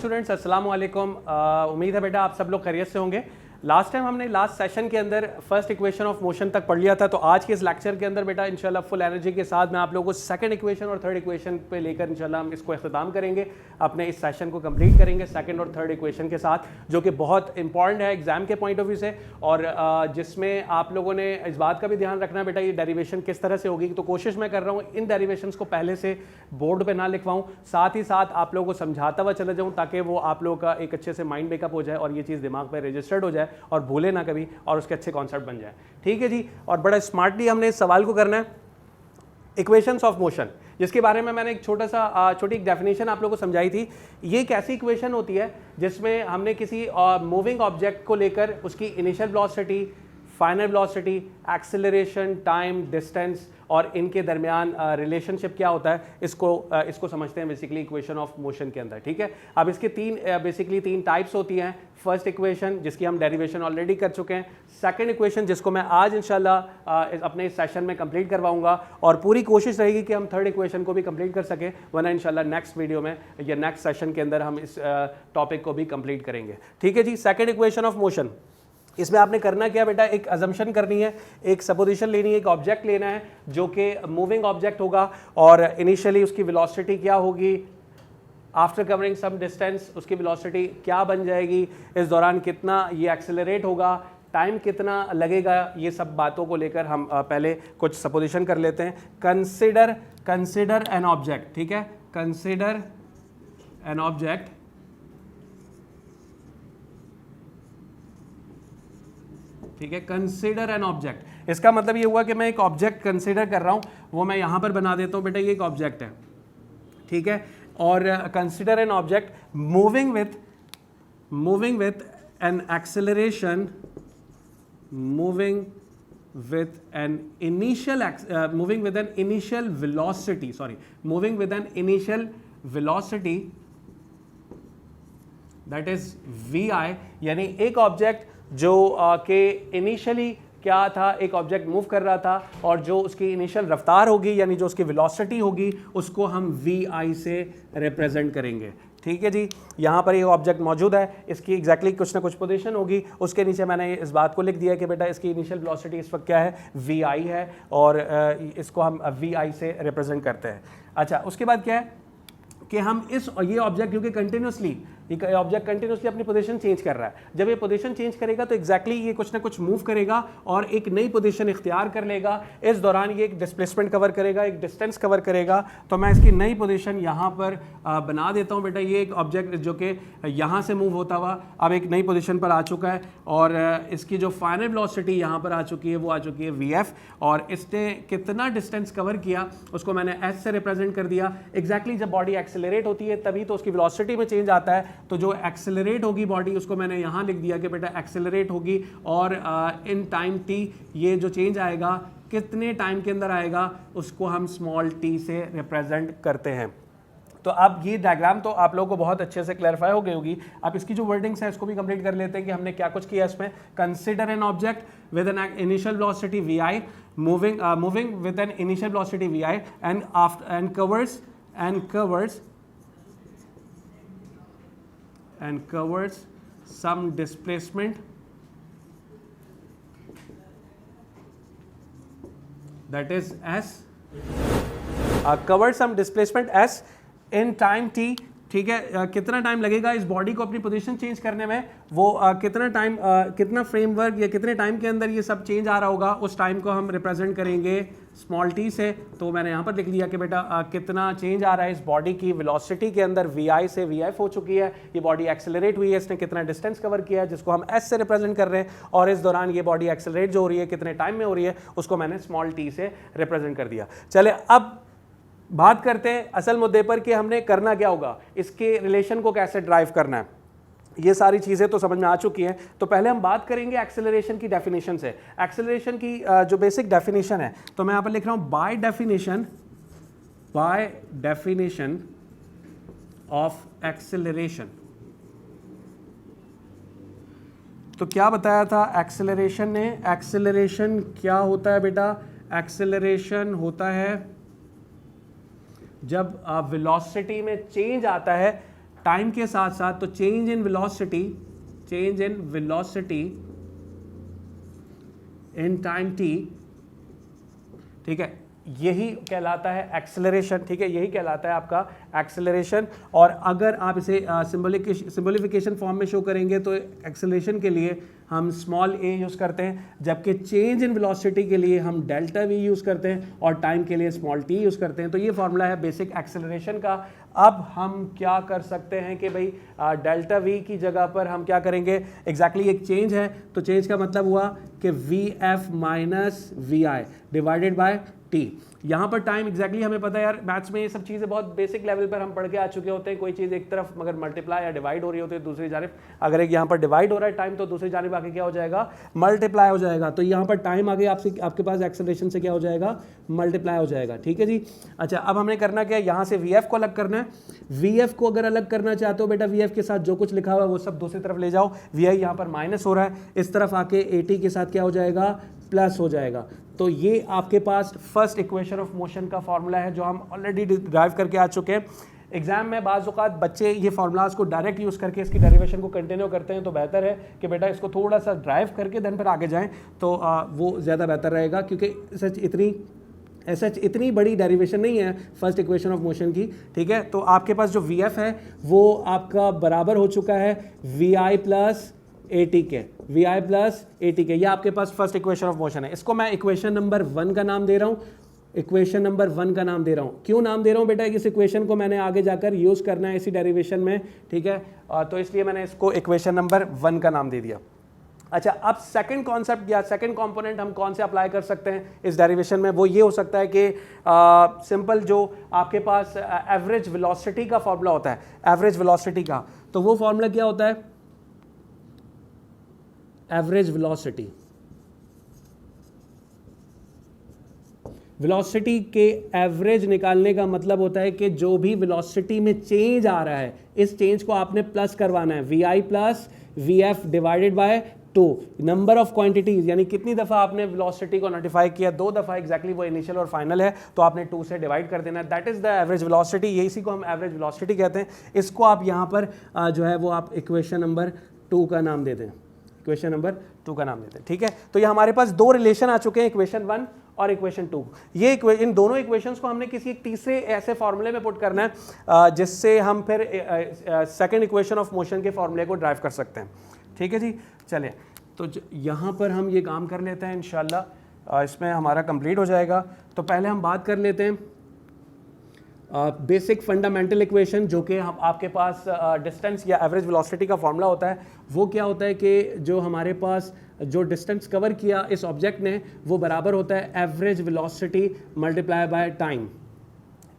Students, अस्सलाम वालेकुम। उम्मीद है बेटा आप सब लोग खैरियत से होंगे। लास्ट टाइम हमने लास्ट सेशन के अंदर फर्स्ट इक्वेशन ऑफ मोशन तक पढ़ लिया था, तो आज के इस लेक्चर के अंदर बेटा इंशाल्लाह फुल एनर्जी के साथ मैं आप लोगों को सेकंड इक्वेशन और थर्ड इक्वेशन पे लेकर इंशाल्लाह हम इसको अख्ताम करेंगे, अपने इस सेशन को कंप्लीट करेंगे सेकंड और थर्ड इक्वेशन के साथ, जो कि बहुत इंपॉर्टेंट है एग्जाम के पॉइंट ऑफ व्यू से, और जिसमें आप लोगों ने इस बात का भी ध्यान रखना है बेटा ये डेरिवेशन किस तरह से होगी। तो कोशिश मैं कर रहा हूँ इन डेरिवेशंस को पहले से बोर्ड पे ना लिखवाऊँ, साथ ही साथ आप लोगों को समझाता हुआ चला जाऊँ, ताकि वो आप लोगों का एक अच्छे से माइंड मेकअप हो जाए और ये चीज़ दिमाग में रजिस्टर्ड हो जाए और भूले ना कभी, और उसके अच्छे कॉन्सेप्ट बन जाए। ठीक है जी। और बड़ा स्मार्टली हमने इस सवाल को करना है, इक्वेशंस ऑफ मोशन, जिसके बारे में मैंने एक छोटी एक डेफिनेशन आप लोगों को समझाई थी। ये एक ऐसी इक्वेशन होती है जिसमें हमने किसी मूविंग ऑब्जेक्ट को लेकर उसकी initial velocity, final velocity, acceleration, time, distance और इनके दरमियान रिलेशनशिप क्या होता है, इसको समझते हैं बेसिकली इक्वेशन ऑफ मोशन के अंदर। ठीक है। अब इसके तीन टाइप्स होती हैं। फर्स्ट इक्वेशन जिसकी हम डेरिवेशन ऑलरेडी कर चुके हैं, सेकंड इक्वेशन जिसको मैं आज इंशाल्लाह अपने इस सेशन में कंप्लीट करवाऊंगा, और पूरी कोशिश रहेगी कि हम थर्ड इक्वेशन को भी कंप्लीट कर सकें, वरना इंशाल्लाह नेक्स्ट वीडियो में या नेक्स्ट सेशन के अंदर हम इस टॉपिक को भी कंप्लीट करेंगे। ठीक है जी। सेकंड इक्वेशन ऑफ मोशन, इसमें आपने करना क्या बेटा, एक अजम्पशन करनी है, एक सपोजिशन लेनी है, एक ऑब्जेक्ट लेना है जो कि मूविंग ऑब्जेक्ट होगा, और इनिशियली उसकी वेलोसिटी क्या होगी, आफ्टर कवरिंग सम डिस्टेंस उसकी वेलोसिटी क्या बन जाएगी, इस दौरान कितना ये एक्सेलरेट होगा, टाइम कितना लगेगा, ये सब बातों को लेकर हम पहले कुछ सपोजिशन कर लेते हैं। Consider an object. ठीक है। कंसिडर एन ऑब्जेक्ट, ठीक है। कंसिडर एन ऑब्जेक्ट, इसका मतलब ये हुआ कि मैं एक ऑब्जेक्ट कंसिडर कर रहा हूं, वो मैं यहां पर बना देता हूं बेटा, ये एक ऑब्जेक्ट है। ठीक है। और consider an object moving with an acceleration, moving with an initial velocity that is vi, यानी एक ऑब्जेक्ट जो के इनिशियली क्या था, एक ऑब्जेक्ट मूव कर रहा था, और जो उसकी इनिशियल रफ्तार होगी यानी जो उसकी वेलोसिटी होगी उसको हम vi से रिप्रेजेंट करेंगे। ठीक है जी। यहाँ पर ये ऑब्जेक्ट मौजूद है, इसकी एग्जैक्टली कुछ ना कुछ पोजीशन होगी, उसके नीचे मैंने इस बात को लिख दिया कि बेटा इसकी इनिशियल वेलोसिटी इस वक्त क्या है, vi है, और इसको हम vi से रिप्रेजेंट करते हैं। अच्छा, उसके बाद क्या है कि हम ये ऑब्जेक्ट क्योंकि ये ऑब्जेक्ट कंटिन्यूसली अपनी पोजीशन चेंज कर रहा है, जब ये पोजीशन चेंज करेगा तो एग्जैक्टली ये कुछ ना कुछ मूव करेगा और एक नई पोजीशन इख्तियार कर लेगा। इस दौरान ये एक डिस्प्लेसमेंट कवर करेगा, एक डिस्टेंस कवर करेगा। तो मैं इसकी नई पोजीशन यहाँ पर बना देता हूँ बेटा। ये एक ऑब्जेक्ट जो कि यहाँ से मूव होता हुआ अब एक नई पोजीशन पर आ चुका है, और इसकी जो फाइनल वेलोसिटी यहाँ पर आ चुकी है वो आ चुकी है vf, और इसने कितना डिस्टेंस कवर किया उसको मैंने s से रिप्रेजेंट कर दिया। एग्जैक्टली जब बॉडी एक्सेलरेट होती है तभी तो उसकी वेलोसिटी में चेंज आता है, तो जो एक्सेलरेट होगी बॉडी उसको मैंने यहाँ लिख दिया कि बेटा एक्सेलरेट होगी, और इन टाइम t ये जो चेंज आएगा कितने टाइम के अंदर आएगा उसको हम स्मॉल t से रिप्रेजेंट करते हैं। तो अब ये डायग्राम तो आप लोगों को बहुत अच्छे से क्लैरिफाई हो गई होगी। अब इसकी जो वर्डिंग्स है इसको भी कंप्लीट कर लेते हैं कि हमने क्या कुछ किया इसमें। Consider an object with an initial velocity vi, moving with an initial velocity vi and covers some displacement that is s, covers some displacement s in time t। ठीक है। कितना टाइम लगेगा इस बॉडी को अपनी पोजीशन चेंज करने में, वो कितना फ्रेमवर्क या कितने टाइम के अंदर ये सब चेंज आ रहा होगा, उस टाइम को हम रिप्रेजेंट करेंगे स्मॉल t से। तो मैंने यहाँ पर लिख दिया कि बेटा कितना चेंज आ रहा है इस बॉडी की वेलोसिटी के अंदर, vi से vf हो चुकी है, ये बॉडी एक्सेलरेट हुई है, इसने कितना डिस्टेंस कवर किया है जिसको हम s से रिप्रेजेंट कर रहे हैं, और इस दौरान ये बॉडी एक्सेलरेट जो हो रही है कितने टाइम में हो रही है उसको मैंने स्मॉल t से रिप्रेजेंट कर दिया। चले अब बात करते हैं असल मुद्दे पर कि हमने करना क्या होगा, इसके रिलेशन को कैसे ड्राइव करना है। ये सारी चीज़ें तो समझ में आ चुकी हैं, तो पहले हम बात करेंगे एक्सेलरेशन की डेफिनेशन से। एक्सेलरेशन की जो बेसिक डेफिनेशन है, तो मैं यहाँ पर लिख रहा हूँ बाय डेफिनेशन ऑफ एक्सेलरेशन। तो क्या बताया था एक्सेलरेशन ने, एक्सेलरेशन क्या होता है बेटा, एक्सेलरेशन होता है जब वेलोसिटी में चेंज आता है टाइम के साथ साथ, तो change in velocity in time t, ठीक है, यही कहलाता है एक्सेलरेशन, ठीक है, यही कहलाता है आपका एक्सेलरेशन। और अगर आप इसे सिंबलिफिकेशन फॉर्म में शो करेंगे तो एक्सेलरेशन के लिए हम स्मॉल a यूज़ करते हैं, जबकि चेंज इन वेलोसिटी के लिए हम डेल्टा v यूज़ करते हैं और टाइम के लिए स्मॉल t यूज़ करते हैं। तो ये फॉर्मूला है बेसिक एक्सेलरेशन का। अब हम क्या कर सकते हैं कि भाई डेल्टा v की जगह पर हम क्या करेंगे, एग्जैक्टली एक चेंज है, तो चेंज का मतलब हुआ कि vf minus vi divided by t। यहाँ पर टाइम एग्जैक्टली हमें पता है यार, मैथ्स में ये सब चीज़ें बहुत बेसिक लेवल पर हम पढ़ के आ चुके होते हैं। कोई चीज़ एक तरफ मगर मल्टीप्लाई या डिवाइड हो रही होती है, दूसरी जानिब अगर एक यहाँ पर डिवाइड हो रहा है टाइम, तो दूसरी जानिब आके क्या हो जाएगा, मल्टीप्लाई हो जाएगा। तो यहाँ पर टाइम आगे आपके पास एक्सेलरेशन से क्या हो जाएगा, मल्टीप्लाई हो जाएगा, ठीक है जी। अच्छा, अब हमने करना क्या है, यहाँ से वी एफ को अलग करना है। वी एफ को अगर अलग करना चाहते हो बेटा, वी एफ के साथ जो कुछ लिखा हुआ है वो सब दूसरी तरफ ले जाओ। वी आई यहाँ पर माइनस हो रहा है, इस तरफ आके ए टी के साथ क्या हो जाएगा, प्लस हो जाएगा। तो ये आपके पास फर्स्ट इक्वेशन ऑफ मोशन का फॉर्मूला है जो हम ऑलरेडी ड्राइव करके आ चुके हैं। एग्जाम में बाज़ औक़ात बच्चे ये फार्मूलाज को डायरेक्ट यूज़ करके इसकी डेरिवेशन को कंटिन्यू करते हैं, तो बेहतर है कि बेटा इसको थोड़ा सा ड्राइव करके देन फिर आगे जाएं, तो वो ज़्यादा बेहतर रहेगा, क्योंकि सच इतनी बड़ी डेरिवेशन नहीं है फर्स्ट इक्वेशन ऑफ मोशन की, ठीक है। तो आपके पास जो वी एफ है वो आपका बराबर हो चुका है we I plus A t के, वी आई प्लस ए टी के, ये आपके पास फर्स्ट इक्वेशन ऑफ मोशन है। इसको मैं इक्वेशन नंबर 1 का नाम दे रहा हूँ, इक्वेशन नंबर 1 का नाम दे रहा हूँ। क्यों नाम दे रहा हूँ बेटा, इस इक्वेशन को मैंने आगे जाकर यूज़ करना है इसी डेरिवेशन में, ठीक है, तो इसलिए मैंने इसको इक्वेशन नंबर 1 का नाम दे दिया। अच्छा, अब सेकंड कॉन्सेप्ट या सेकंड कंपोनेंट हम कौन से अप्लाई कर सकते हैं इस डेरिवेशन में, वो ये हो सकता है कि सिंपल जो आपके पास एवरेज वेलोसिटी का फॉर्मूला होता है, एवरेज वेलोसिटी का, तो वो फॉर्मूला क्या होता है, एवरेज वेलोसिटी। वेलोसिटी के एवरेज निकालने का मतलब होता है कि जो भी वेलोसिटी में चेंज आ रहा है, इस चेंज को आपने प्लस करवाना है, we I plus V F divided by 2, number of quantities, यानी कितनी दफ़ा आपने वेलोसिटी को नोटिफाई किया, 2 दफ़ा एग्जैक्टली, वो इनिशियल और फाइनल है, तो आपने 2 से डिवाइड कर देना है, that is the average velocity. ये इसी को हम एवरेज वेलोसिटी कहते हैं। इसको आप यहाँ पर जो है वो आप इक्वेशन नंबर 2 का नाम दे दें, इक्वेशन नंबर 2 का नाम देते हैं, ठीक है। तो ये हमारे पास 2 रिलेशन आ चुके हैं, इक्वेशन 1 और इक्वेशन 2। ये इन दोनों इक्वेशंस को हमने किसी एक तीसरे ऐसे फॉर्मूले में पुट करना है जिससे हम फिर सेकंड इक्वेशन ऑफ मोशन के फॉर्मूले को ड्राइव कर सकते हैं, ठीक है जी। चलिए, तो यहाँ पर हम ये काम कर लेते हैं, इंशाल्लाह इसमें हमारा कंप्लीट हो जाएगा। तो पहले हम बात कर लेते हैं बेसिक फंडामेंटल इक्वेशन, जो कि हम आपके पास डिस्टेंस या एवरेज वेलोसिटी का फॉर्मूला होता है। वो क्या होता है कि जो हमारे पास जो डिस्टेंस कवर किया इस ऑब्जेक्ट ने, वो बराबर होता है average velocity multiply by time,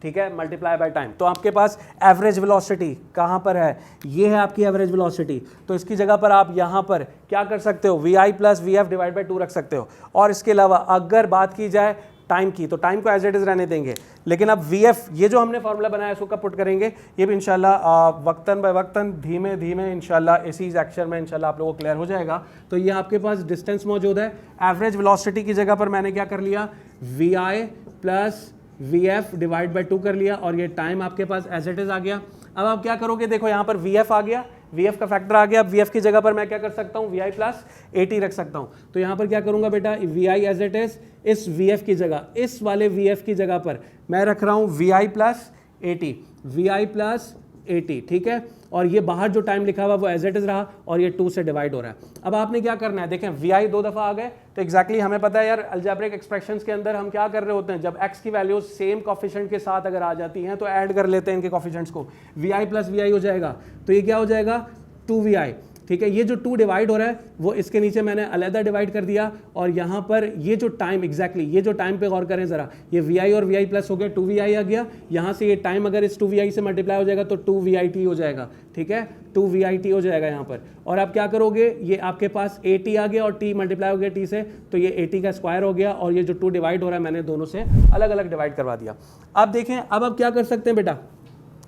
ठीक है, मल्टीप्लाई बाय टाइम। तो आपके पास एवरेज वेलोसिटी कहाँ पर है, ये है आपकी एवरेज वेलोसिटी। तो इसकी जगह पर आप यहाँ पर क्या कर सकते हो, V I plus V F divide by 2 रख सकते हो। और इसके अलावा अगर बात की जाए टाइम की, तो टाइम को एज इट इज़ रहने देंगे, लेकिन अब वी एफ, ये जो हमने फार्मूला बनाया इसको कब पुट करेंगे, ये भी इंशाल्लाह वक्तन बाय वक्तन धीमे धीमे इंशाल्लाह इसी लेक्चर में इंशाल्लाह आप लोगों को क्लियर हो जाएगा। तो ये आपके पास डिस्टेंस मौजूद है, एवरेज वेलोसिटी की जगह पर मैंने क्या कर लिया, V I plus V F divide by 2 कर लिया, और ये टाइम आपके पास एज इट इज़ आ गया। अब आप क्या करोगे, देखो यहाँ पर वी एफ आ गया, वी एफ का फैक्टर आ गया। वी एफ की जगह पर मैं क्या कर सकता हूँ, वी आई प्लस ए टी रख सकता हूँ। तो यहाँ पर क्या करूँगा बेटा, V I as it is, इस वी एफ की जगह, इस वाले वी एफ की जगह पर मैं रख रहा हूँ वी आई प्लस ए टी, वी आई प्लस ए टी, ठीक है। और ये बाहर जो टाइम लिखा हुआ वो एज इट इज़ रहा, और ये 2 से डिवाइड हो रहा है। अब आपने क्या करना है, देखें वी आई 2 दफ़ा आ गए, तो एग्जैक्टली हमें पता है यार, अलजेब्रिक एक्सप्रेशंस के अंदर हम क्या कर रहे होते हैं, जब एक्स की वैल्यूज सेम कॉफिशेंट के साथ अगर आ जाती हैं तो ऐड कर लेते हैं इनके कॉफिशेंट्स को, वी आई प्लस वी आई हो जाएगा। तो ये क्या हो जाएगा, 2 वी आई, ठीक है। ये जो 2 डिवाइड हो रहा है वो इसके नीचे मैंने अलहदा डिवाइड कर दिया, और यहाँ पर ये जो टाइम एग्जैक्टली ये जो टाइम पे गौर करें ज़रा, ये वी आई और वी आई प्लस हो गया, 2 वी आई आ गया। यहाँ से ये टाइम अगर इस 2 वी आई से मल्टीप्लाई हो जाएगा तो 2 वी आई टी हो जाएगा, ठीक है, 2 वी आई टी हो जाएगा यहाँ पर। और आप क्या करोगे, ये आपके पास ए टी आ गया और टी मल्टीप्लाई हो गया टी से, तो ये ए टी का स्क्वायर हो गया, और ये जो 2 डिवाइड हो रहा है मैंने दोनों से अलग अलग डिवाइड करवा दिया। अब देखें, अब आप क्या कर सकते हैं बेटा,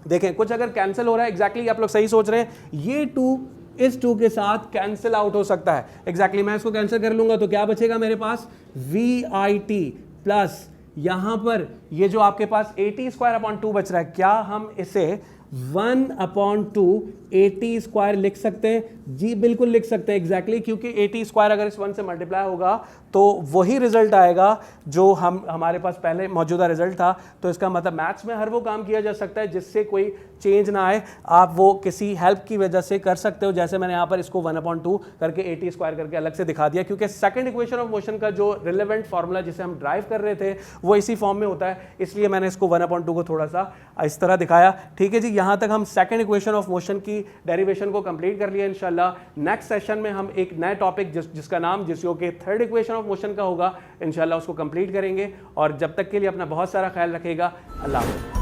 देखें कुछ अगर कैंसिल हो रहा है, एग्जैक्टली आप लोग सही सोच रहे हैं, ये 2 इस 2 के साथ कैंसिल आउट हो सकता है, एग्जैक्टली मैं इसको कैंसिल कर लूंगा तो क्या बचेगा मेरे पास, वी आई टी प्लस यहाँ पर ये जो आपके पास ए टी स्क्वायर अपॉन 2 बच रहा है, क्या हम इसे 1/2 AT स्क्वायर लिख सकते हैं जी, बिल्कुल लिख सकते हैं एग्जैक्टली क्योंकि AT स्क्वायर अगर इस 1 से मल्टीप्लाई होगा तो वही रिजल्ट आएगा जो हमारे पास पहले मौजूदा रिजल्ट था। तो इसका मतलब मैथ्स में हर वो काम किया जा सकता है जिससे कोई चेंज ना आए, आप वो किसी हेल्प की वजह से कर सकते हो। जैसे मैंने यहाँ पर इसको 1/2 करके AT स्क्वायर करके अलग से दिखा दिया क्योंकि सेकंड इक्वेशन ऑफ मोशन का जो रिलेवेंट फार्मूला जिसे हम ड्राइव कर रहे थे वो इसी फॉर्म में होता है, इसलिए मैंने इसको 1/2 को थोड़ा सा इस तरह दिखाया। ठीक है जी, यहाँ तक हम सेकंड इक्वेशन ऑफ मोशन की डेरिवेशन को कंप्लीट कर लिया। इंशाल्लाह नेक्स्ट सेशन में हम एक नए टॉपिक जिसका नाम जिसको कि थर्ड इक्वेशन ऑफ मोशन का होगा, इंशाल्लाह उसको कंप्लीट करेंगे। और जब तक के लिए अपना बहुत सारा ख्याल रखिएगा। अल्लाह हाफ़िज़।